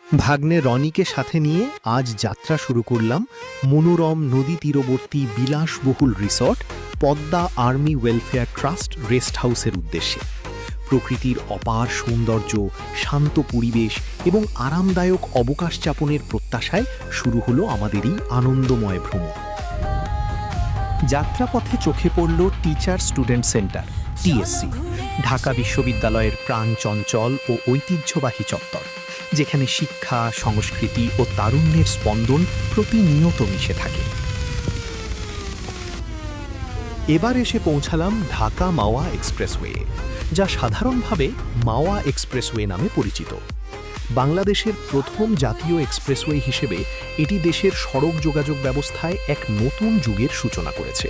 ভাগ্নে রনিকে সাথে নিয়ে আজ যাত্রা শুরু করলাম মনোরম নদী তীরবর্তী বিলাসবহুল resort Padma army welfare trust rest হাউসের উদ্দেশ্যে। প্রকৃতির অপার সৌন্দর্য, শান্ত পরিবেশ এবং আরামদায়ক অবকাশ যাপনের প্রত্যাশায় শুরু হলো আমাদের এই আনন্দময় ভ্রমণ। যাত্রাপথে চোখে পড়ল teacher student centre TSC, Dhaka বিশ্ববিদ্যালয়ের প্রাণচঞ্চল ও ঐতিহ্যবাহী চত্বর, যেখানে শিক্ষা, সংস্কৃতি ও তারুণ্যের স্পন্দন প্রতিনিয়ত মিশে থাকে। এবার এসে পৌঁছালাম ঢাকা মাওয়া এক্সপ্রেসওয়ে, যা সাধারণভাবে মাওয়া এক্সপ্রেসওয়ে নামে পরিচিত। বাংলাদেশের প্রথম জাতীয় এক্সপ্রেসওয়ে হিসেবে এটি দেশের সড়ক যোগাযোগ ব্যবস্থায় এক নতুন যুগের সূচনা করেছে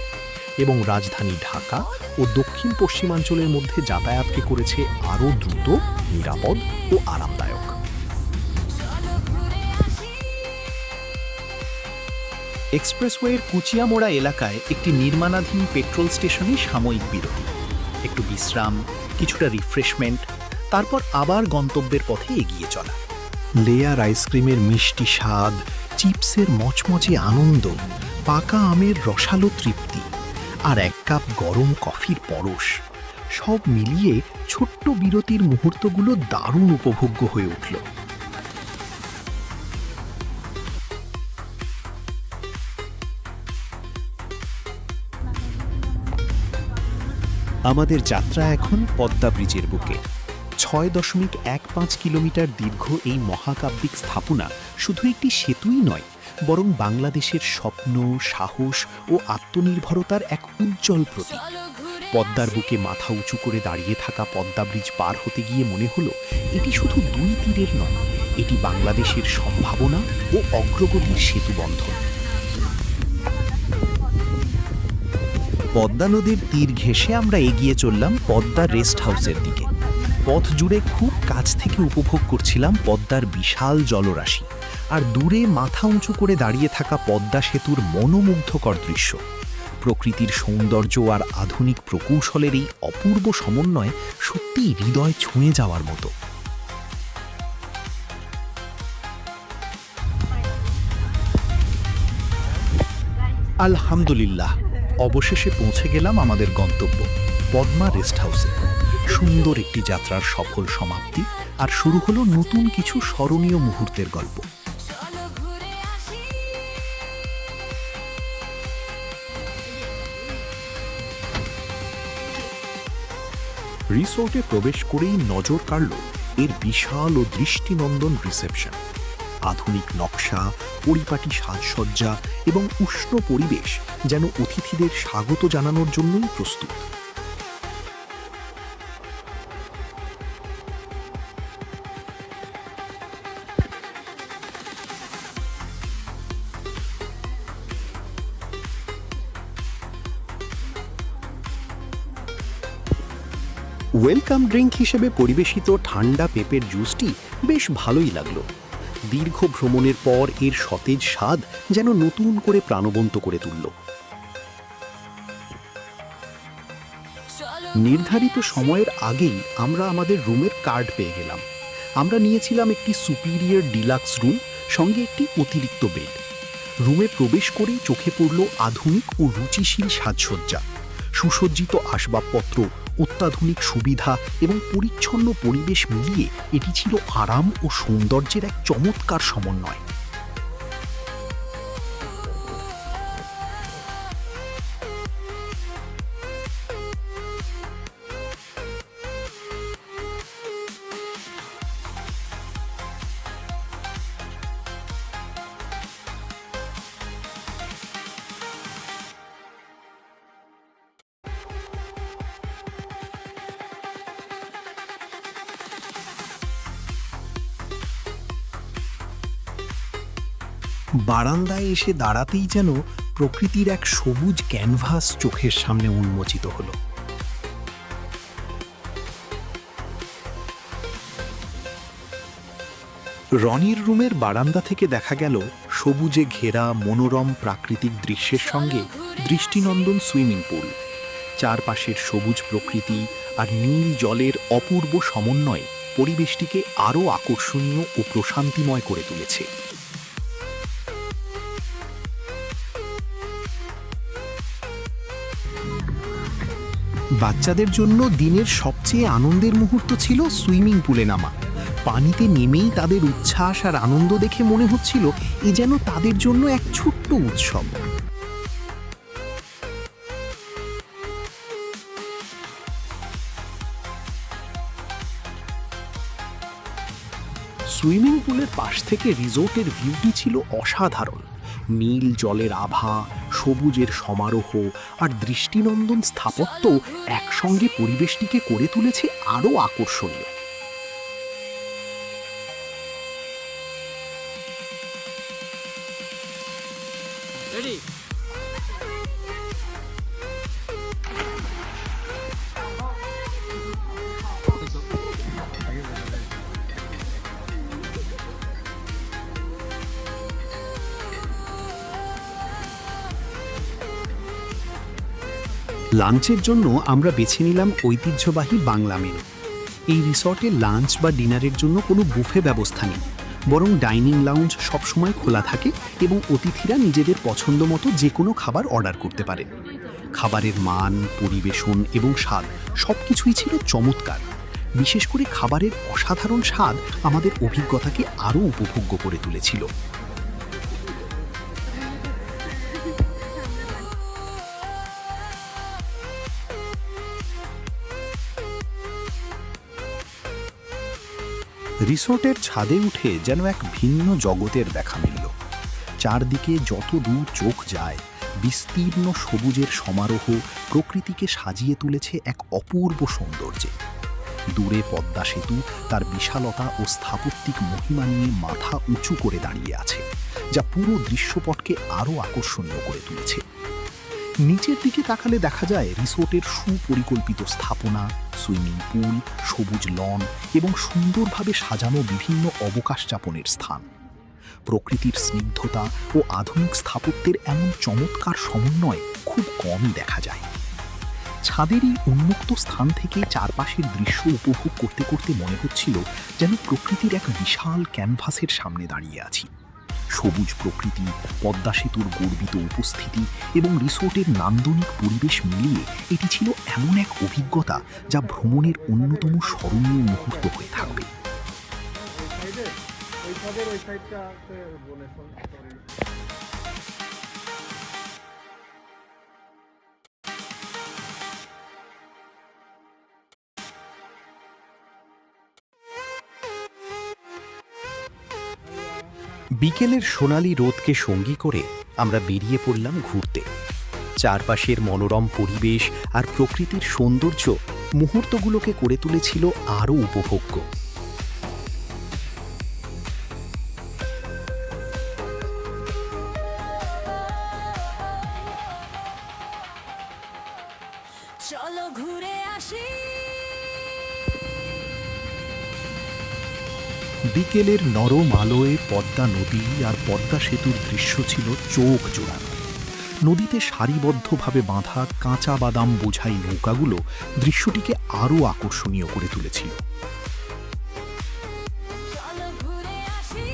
এবং রাজধানী ঢাকা ও দক্ষিণ পশ্চিমাঞ্চলের মধ্যে যাতায়াতকে করেছে আরও দ্রুত, নিরাপদ ও আরামদায়ক। এক্সপ্রেসওয়ের কুচিয়ামোড়া এলাকায় একটি নির্মাণাধীন পেট্রোল স্টেশনে সাময়িক বিরতি, একটু বিশ্রাম, কিছুটা রিফ্রেশমেন্ট, তারপর আবার গন্তব্যের পথে এগিয়ে চলা। লেয়ার আইসক্রিমের মিষ্টি স্বাদ, চিপসের মচমচে আনন্দ, পাকা আমের রসালো তৃপ্তি আর এক কাপ গরম কফির পরশ, সব মিলিয়ে ছোট্ট বিরতির মুহূর্তগুলো দারুণ উপভোগ্য হয়ে উঠল। আমাদের যাত্রা এখন পদ্মা ব্রিজের বুকে। ৬.১৫ কিলোমিটার দীর্ঘ এই মহাকাব্যিক স্থাপনা শুধু একটি সেতুই নয়, বরং বাংলাদেশের স্বপ্ন, সাহস ও আত্মনির্ভরতার এক উজ্জ্বল প্রতীক। পদ্মার বুকে মাথা উঁচু করে দাঁড়িয়ে থাকা পদ্মা ব্রিজ পার হতে গিয়ে মনে হলো এটি শুধু দুই তীরের নয়, এটি বাংলাদেশের সম্ভাবনা ও অগ্রগতির সেতুবন্ধন। পদ্মা নদীর তীর ঘেঁষে আমরা এগিয়ে চললাম পদ্মা রেস্ট হাউসের দিকে। পথ জুড়ে খুব কাছ থেকে উপভোগ করছিলাম পদ্মার বিশাল জলরাশি আর দূরে মাথা উঁচু করে দাঁড়িয়ে থাকা পদ্মা সেতুর মনোমুগ্ধকর দৃশ্য। প্রকৃতির সৌন্দর্য আর আধুনিক প্রকৌশলের এই অপূর্ব সমন্বয় সত্যিই হৃদয় ছুঁয়ে যাওয়ার মতো। আলহামদুলিল্লাহ, অবশেষে পৌঁছে গেলাম আমাদের গন্তব্য পদ্মা রেস্ট হাউসে। সুন্দর একটি যাত্রার সফল সমাপ্তি, আর শুরু হলো নতুন কিছু স্মরণীয় মুহূর্তের গল্প। রিসোর্টে প্রবেশ করেই নজর কাড়ল এর বিশাল ও দৃষ্টিনন্দন রিসেপশন। আধুনিক নকশা, পরিপাটি সাজসজ্জা এবং উষ্ণ পরিবেশ যেন অতিথিদের স্বাগত জানানোর জন্যই প্রস্তুত। ওয়েলকাম ড্রিঙ্ক হিসেবে পরিবেশিত ঠান্ডা পেঁপের জুসটি বেশ ভালোই লাগলো। দীর্ঘ ভ্রমণের পর এর সতেজ স্বাদ যেন নতুন করে প্রাণবন্ত করে তুলল। নির্ধারিত সময়ের আগেই আমরা আমাদের রুমের কার্ড পেয়ে গেলাম। আমরা নিয়েছিলাম একটি সুপিরিয়র ডিলাক্স রুম, সঙ্গে একটি অতিরিক্ত বেড। রুমে প্রবেশ করেই চোখে পড়ল আধুনিক ও রুচিশীল সাজসজ্জা, সুসজ্জিত আসবাবপত্র, অত্যাধুনিক সুবিধা এবং পরিচ্ছন্ন পরিবেশ মিলিয়ে এটি ছিল আরাম ও সৌন্দর্যের এক চমৎকার সমন্বয়। বারান্দায় এসে দাঁড়াতেই যেন প্রকৃতির এক সবুজ ক্যানভাস চোখের সামনে উন্মোচিত হলো। রনির রুমের বারান্দা থেকে দেখা গেল সবুজে ঘেরা মনোরম প্রাকৃতিক দৃশ্যের সঙ্গে দৃষ্টিনন্দন সুইমিং পুল। চারপাশের সবুজ প্রকৃতি আর নীল জলের অপূর্ব সমন্বয়ে পরিবেশটিকে আরও আকর্ষণীয় ও প্রশান্তিময় করে তুলেছে। বাচ্চাদের জন্য দিনের সবচেয়ে আনন্দের মুহূর্ত ছিল সুইমিং পুলে নামা। পানিতে নেমেই তাদের উচ্ছ্বাস আর আনন্দ দেখে মনে হচ্ছিল এ যেন তাদের জন্য এক ছোট্ট উৎসব। সুইমিং পুলের পাশ থেকে রিসোর্টের ভিউটি ছিল অসাধারণ। নীল জলের আভা, সবুজের সমারোহ আর দৃষ্টিনন্দন স্থাপত্য একসঙ্গে পরিবেশটিকে করে তুলেছে আরও আকর্ষণীয়। লাঞ্চের জন্য আমরা বেছে নিলাম ঐতিহ্যবাহী বাংলা মেনু। এই রিসর্টে লাঞ্চ বা ডিনারের জন্য কোনো বুফে ব্যবস্থা নেই, বরং ডাইনিং লাউঞ্জ সবসময় খোলা থাকে এবং অতিথিরা নিজেদের পছন্দ মতো যে কোনো খাবার অর্ডার করতে পারেন। খাবারের মান, পরিবেশন এবং স্বাদ সবকিছুই ছিল চমৎকার। বিশেষ করে খাবারের অসাধারণ স্বাদ আমাদের অভিজ্ঞতাকে আরও উপভোগ্য করে তুলেছিল। রিসর্টের ছাদে উঠে যেন এক ভিন্ন জগতের দেখা মিলল। চারদিকে যত দূর চোখ যায়, বিস্তীর্ণ সবুজের সমারোহ প্রকৃতিকে সাজিয়ে তুলেছে এক অপূর্ব সৌন্দর্যে। দূরে পদ্মা সেতু তার বিশালতা ও স্থাপত্যিক মহিমা নিয়ে মাথা উঁচু করে দাঁড়িয়ে আছে, যা পুরো দৃশ্যপটকে আরও আকর্ষণীয় করে তুলেছে। নিচের দিকে তাকালে দেখা যায় রিসোর্টের সুপরিকল্পিত স্থাপনা, সুইমিং পুল, সবুজ লন এবং সুন্দরভাবে সাজানো বিভিন্ন অবকাশ যাপনের স্থান। প্রকৃতির স্নিগ্ধতা ও আধুনিক স্থাপত্যের এমন চমৎকার সমন্বয় খুব কমই দেখা যায়। ছাদের এই উন্মুক্ত স্থান থেকে চারপাশের দৃশ্য উপভোগ করতে করতে মনে হচ্ছিল যেন প্রকৃতির এক বিশাল ক্যানভাসের সামনে দাঁড়িয়ে আছি। সবুজ প্রকৃতি, পদ্মা সেতুর গর্বিত উপস্থিতি এবং রিসোর্টের নান্দনিক পরিবেশ মিলিয়ে এটি ছিল এমন এক অভিজ্ঞতা যা ভ্রমণের অন্যতম স্মরণীয় মুহূর্ত হয়ে থাকবে। বিকেলের সোনালি রোদকে সঙ্গী করে আমরা বেরিয়ে পড়লাম ঘুরতে। চারপাশের মনোরম পরিবেশ আর প্রকৃতির সৌন্দর্য মুহূর্তগুলোকে করে তুলেছিল আরও উপভোগ্য। চলো ঘুরে আসি। বিকেলের নরম আলোয় পদ্মা নদী আর পদ্মা সেতুর দৃশ্য ছিল চোখ জোড়ানো। নদীতে সারিবদ্ধভাবে বাঁধা কাঁচা বাদাম বোঝাই নৌকাগুলো দৃশ্যটিকে আরও আকর্ষণীয় করে তুলেছিল। চলো ঘুরে আসি।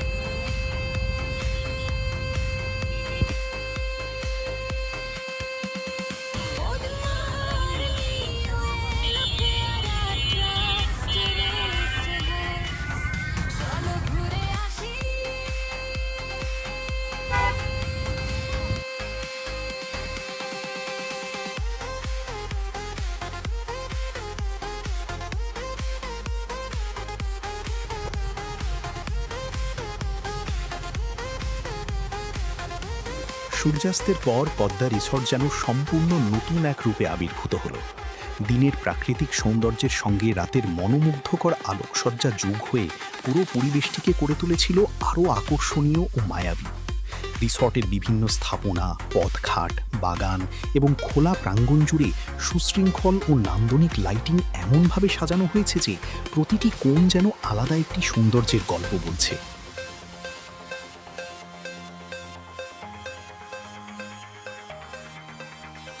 চলো ঘুরে আসি। সূর্যাস্তের পর পদ্মা রিসর্ট যেন সম্পূর্ণ নতুন এক রূপে আবির্ভূত হলো। দিনের প্রাকৃতিক সৌন্দর্যের সঙ্গে রাতের মনোমুগ্ধকর আলোকসজ্জা যোগ হয়ে পুরো পরিবেশটিকে করে তুলেছিল আরও আকর্ষণীয় ও মায়াবী। রিসর্টের বিভিন্ন স্থাপনা, পথঘাট, বাগান এবং খোলা প্রাঙ্গণ জুড়ে সুশৃঙ্খল ও নান্দনিক লাইটিং এমনভাবে সাজানো হয়েছে যে প্রতিটি কোণ যেন আলাদা একটি সৌন্দর্যের গল্প বলছে।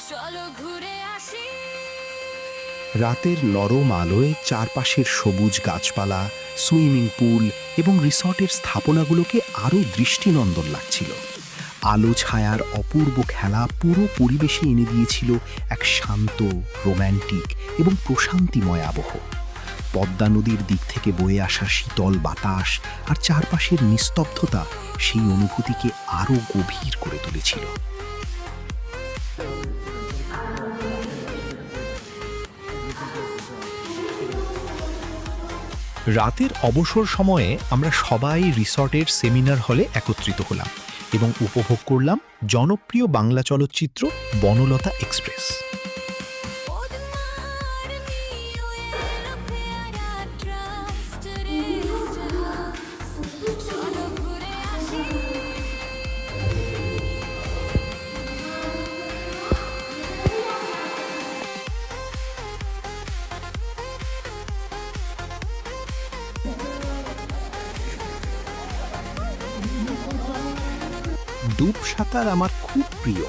চলো ঘুরে আসি। রাতের নরম আলোয় চারপাশের সবুজ গাছপালা, সুইমিং পুল এবং রিসর্টের স্থাপনাগুলোকে আরও দৃষ্টিনন্দন লাগছিল। আলো ছায়ার অপূর্ব খেলা পুরো পরিবেশে এনে দিয়েছিল এক শান্ত, রোম্যান্টিক এবং প্রশান্তিময় আবহ। পদ্মা নদীর দিক থেকে বয়ে আসা শীতল বাতাস আর চারপাশের নিস্তব্ধতা সেই অনুভূতিকে আরও গভীর করে তুলেছিল। রাতের অবসর সময়ে আমরা সবাই রিসর্টের সেমিনার হলে একত্রিত হলাম এবং উপভোগ করলাম জনপ্রিয় বাংলা চলচ্চিত্র বনলতা এক্সপ্রেস। পদ্মার নিউ এলো পেয়ারা ট্রাস্ট রে, চলো ঘুরে আসি। ডুব সাঁতার আমার খুব প্রিয়।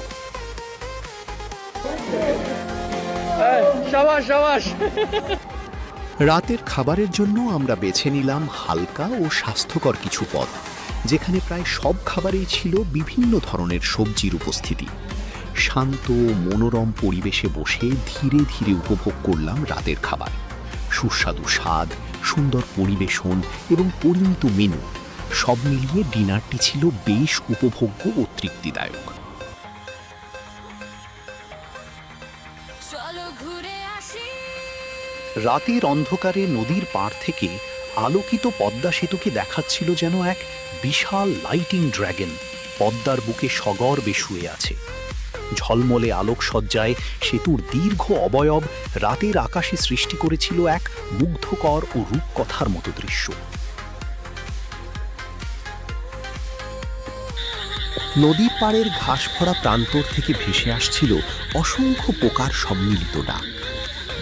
রাতের খাবারের জন্য আমরা বেছে নিলাম হালকা ও স্বাস্থ্যকর কিছু পদ, যেখানে প্রায় সব খাবারেই ছিল বিভিন্ন ধরনের সবজির উপস্থিতি। শান্ত মনোরম পরিবেশে বসে ধীরে ধীরে উপভোগ করলাম রাতের খাবার। সুস্বাদু স্বাদ, সুন্দর পরিবেশন এবং পরিমিত মেনু সব মিলিয়ে ডিনারটি ছিল বেশ উপভোগ্য ও তৃপ্তিদায়ক। চলো ঘুরে আসি। রাতের অন্ধকারে নদীর পাড় থেকে আলোকিত পদ্মা সেতুকে দেখাচ্ছিল যেন এক বিশাল লাইটিং ড্র্যাগন পদ্মার বুকে সগর্বে শুয়ে আছে। ঝলমলে আলোকসজ্জায় সেতুর দীর্ঘ অবয়ব রাতের আকাশে সৃষ্টি করেছিল এক মুগ্ধকর ও রূপকথার মতো দৃশ্য। নদীর পাড়ের ঘাস ভরা প্রান্তর থেকে ভেসে আসছিল অসংখ্য পোকার সম্মিলিত ডাক।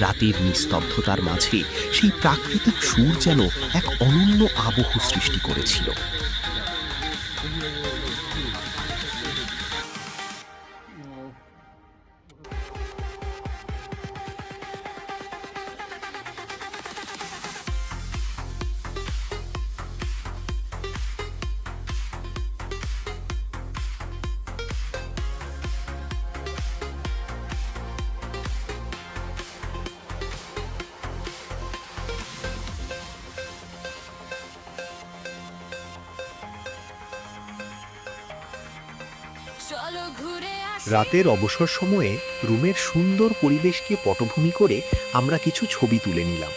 রাতের নিস্তব্ধতার মাঝে সেই প্রাকৃতিক সুর যেন এক অনন্য আবহ সৃষ্টি করেছিল। চলো ঘুরে আসি। রাতের অবসর সময়ে রুমের সুন্দর পরিবেশকে পটভূমি করে আমরা কিছু ছবি তুলে নিলাম।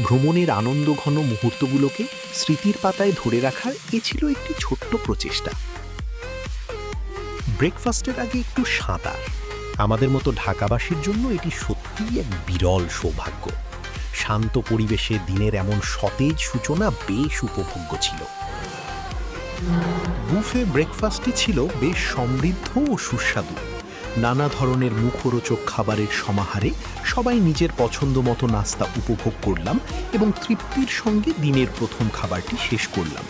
ভ্রমণের আনন্দঘন মুহূর্তগুলোকে স্মৃতির পাতায় ধরে রাখার এ ছিল একটি ছোট্ট প্রচেষ্টা। ব্রেকফাস্টের আগে একটু সাঁতার আমাদের মতো ঢাকাবাসীর জন্য এটি সত্যিই এক বিরল সৌভাগ্য। শান্ত পরিবেশে দিনের এমন সতেজ সূচনা বেশ উপভোগ্য ছিল। বুফে ব্রেকফাস্টটি ছিল বেশ সমৃদ্ধ ও সুস্বাদু। নানা ধরনের মুখরোচক খাবারের সমাহারে সবাই নিজের পছন্দ মতো নাস্তা উপভোগ করলাম এবং তৃপ্তির সঙ্গে দিনের প্রথম খাবারটি শেষ করলাম।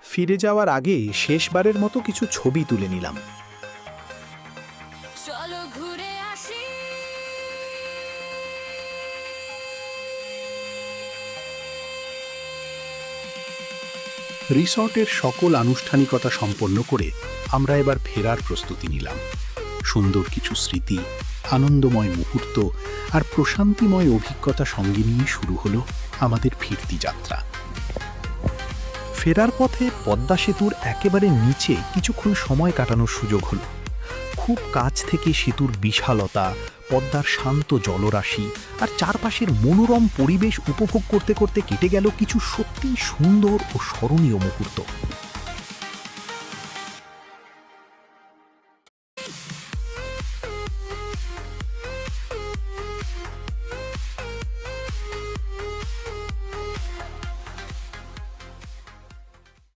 ফিরে যাওয়ার আগে শেষবারের মতো কিছু ছবি তুলে নিলাম। চলো ঘুরে আসি। রিসর্টের সকল আনুষ্ঠানিকতা সম্পন্ন করে আমরা এবার ফেরার প্রস্তুতি নিলাম। সুন্দর কিছু স্মৃতি, আনন্দময় মুহূর্ত আর প্রশান্তিময় অভিজ্ঞতা সঙ্গে নিয়ে শুরু হলো আমাদের ফিরতি যাত্রা। ফেরার পথে পদ্মা সেতুর একেবারে নিচে কিছুক্ষণ সময় কাটানোর সুযোগ হলো। খুব কাছ থেকে সেতুর বিশালতা, পদ্মার শান্ত জলরাশি আর চারপাশের মনোরম পরিবেশ উপভোগ করতে করতে কেটে গেল কিছু সত্যিই সুন্দর ও স্মরণীয় মুহূর্ত।